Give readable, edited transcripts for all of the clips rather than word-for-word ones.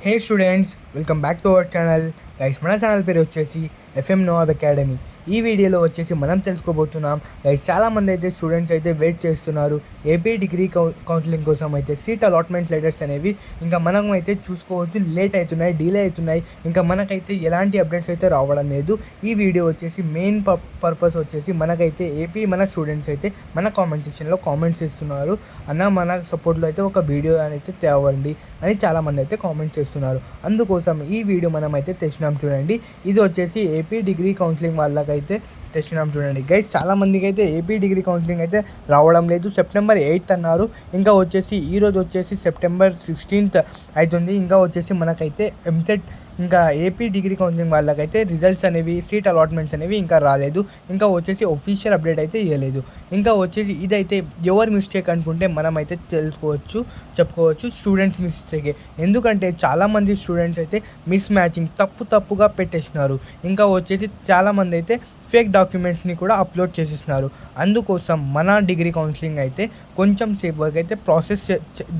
Hey students, welcome back to our channel. Guys, మన channel పేరు వచ్చేసి ఎఫ్ఎం నోవాబ్ అకాడమీ. ఈ వీడియోలో వచ్చేసి మనం తెలుసుకోబోతున్నాం గైస్, చాలామంది అయితే స్టూడెంట్స్ అయితే వెయిట్ చేస్తున్నారు ఏపీ డిగ్రీ కౌన్సిలింగ్ కోసం. అయితే సీట్ అలాట్మెంట్ లెటర్స్ అనేవి ఇంకా మనం అయితే చూసుకోవచ్చు లేట్ అవుతున్నాయి, డిలే అవుతున్నాయి. ఇంకా మనకైతే ఎలాంటి అప్డేట్స్ అయితే రావడం లేదు. ఈ వీడియో వచ్చేసి మెయిన్ పర్పస్ వచ్చేసి మనకైతే ఏపీ మన స్టూడెంట్స్ అయితే మన కామెంట్ సెక్షన్లో కామెంట్స్ ఇస్తున్నారు, అన్న మన సపోర్ట్లో అయితే ఒక వీడియో అయితే తేవండి అని చాలామంది అయితే కామెంట్ చేస్తున్నారు. అందుకోసం ఈ వీడియో మనం అయితే తెచ్చినాం చూడండి. ఇది వచ్చేసి ఏపీ డిగ్రీ కౌన్సిలింగ్ వాళ్ళకైతే తెచ్చినాం చూడండి గైస్. చాలామందికి అయితే ఏపీ డిగ్రీ కౌన్సిలింగ్ అయితే రావడం లేదు. సెప్టెంబర్ 8th అన్నారు. ఇంకా వచ్చేసి ఈరోజు వచ్చేసి సెప్టెంబర్ 16th అవుతుంది. ఇంకా వచ్చేసి మనకైతే ఎంసెట్ ఇంకా ఏపీ డిగ్రీ కౌన్సిలింగ్ వాళ్ళకైతే రిజల్ట్స్ అనేవి, సీట్ అలాట్మెంట్స్ అనేవి ఇంకా రాలేదు. ఇంకా వచ్చేసి ఒఫీషియల్ అప్డేట్ అయితే ఇవ్వలేదు. ఇంకా వచ్చేసి ఇదైతే ఎవరి మిస్టేక్ అనుకుంటే మనమైతే చెప్పుకోవచ్చు స్టూడెంట్స్ మిస్టేకే. ఎందుకంటే చాలామంది స్టూడెంట్స్ అయితే మిస్ మ్యాచింగ్ తప్పుగా పెట్టేసినారు. ఇంకా వచ్చేసి చాలామంది అయితే ఫేక్ డాక్యుమెంట్స్ని కూడా అప్లోడ్ చేసేస్తున్నారు. అందుకోసం మన డిగ్రీ కౌన్సిలింగ్ అయితే కొంచెం సేపు వరకు అయితే ప్రాసెస్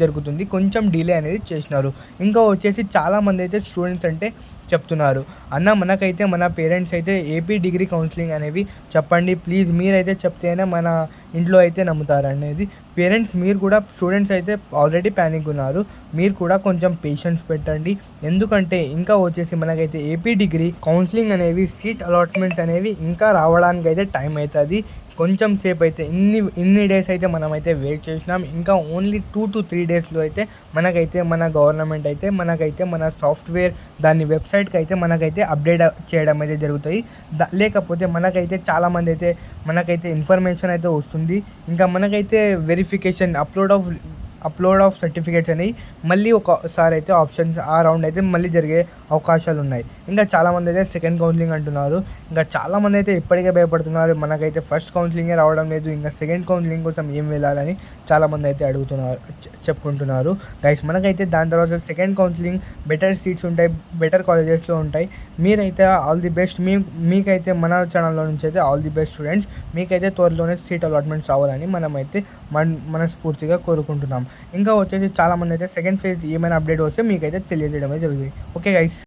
జరుగుతుంది, కొంచెం డిలే అనేది చేసినారు. ఇంకా వచ్చేసి చాలామంది అయితే స్టూడెంట్స్ అంటే చెప్తున్నారు, అన్న మనకైతే మన పేరెంట్స్ అయితే ఏపీ డిగ్రీ కౌన్సిలింగ్ అనేవి చెప్పండి ప్లీజ్, మీరైతే చెప్తేనే మన ఇంట్లో అయితే నమ్ముతారు అనేది. పేరెంట్స్ మీరు కూడా స్టూడెంట్స్ అయితే ఆల్రెడీ ప్యానిక్ ఉన్నారు, మీరు కూడా కొంచెం పేషెన్స్ పెట్టండి. ఎందుకంటే ఇంకా వచ్చేసి మనకైతే ఏపీ డిగ్రీ కౌన్సిలింగ్ అనేవి, సీట్ అలాట్మెంట్స్ అనేవి ఇంకా రావడానికి అయితే టైం అవుతుంది. కొంచెం సేపు అయితే ఇన్ని డేస్ అయితే మనమైతే వెయిట్ చేసినాం. ఇంకా ఓన్లీ 2 to 3 డేస్లో అయితే మనకైతే మన గవర్నమెంట్ అయితే మనకైతే మన సాఫ్ట్వేర్ దాని వెబ్సైట్కి అయితే మనకైతే అప్డేట్ చేయడం అయితే జరుగుతాయి. లేకపోతే మనకైతే చాలామంది అయితే మనకైతే ఇన్ఫర్మేషన్ అయితే వస్తుంది. ఇంకా మనకైతే వెరిఫికేషన్ అప్లోడ్ ఆఫ్ సర్టిఫికేట్స్ అనేవి మళ్ళీ ఒకసారి అయితే ఆప్షన్స్ ఆ రౌండ్ అయితే మళ్ళీ జరిగే అవకాశాలు ఉన్నాయి. ఇంకా చాలామంది అయితే సెకండ్ కౌన్సిలింగ్ అంటున్నారు. ఇంకా చాలామంది అయితే ఇప్పటికే భయపడుతున్నారు, మనకైతే ఫస్ట్ కౌన్సిలింగే రావడం లేదు, ఇంకా సెకండ్ కౌన్సిలింగ్ కోసం ఏం వెళ్ళాలని చాలామంది అయితే చెప్పుకుంటున్నారు గైస్. మనకైతే దాని తర్వాత సెకండ్ కౌన్సిలింగ్ బెటర్ సీట్స్ ఉంటాయి, బెటర్ కాలేజెస్లో ఉంటాయి. మీరైతే ఆల్ ది బెస్ట్. మీకైతే మన ఛానల్లో నుంచి అయితే ఆల్ ది బెస్ట్ స్టూడెంట్స్. మీకైతే త్వరలోనే సీట్ అలాట్మెంట్స్ రావాలని మనమైతే మనస్ఫూర్తిగా కోరుకుంటున్నాం. ఇంకా వచ్చేసి చాలామంది అయితే సెకండ్ ఫేజ్ ఏమైనా అప్డేట్ వస్తే మీకైతే తెలియజేయడమే జరుగుతుంది. Okay guys.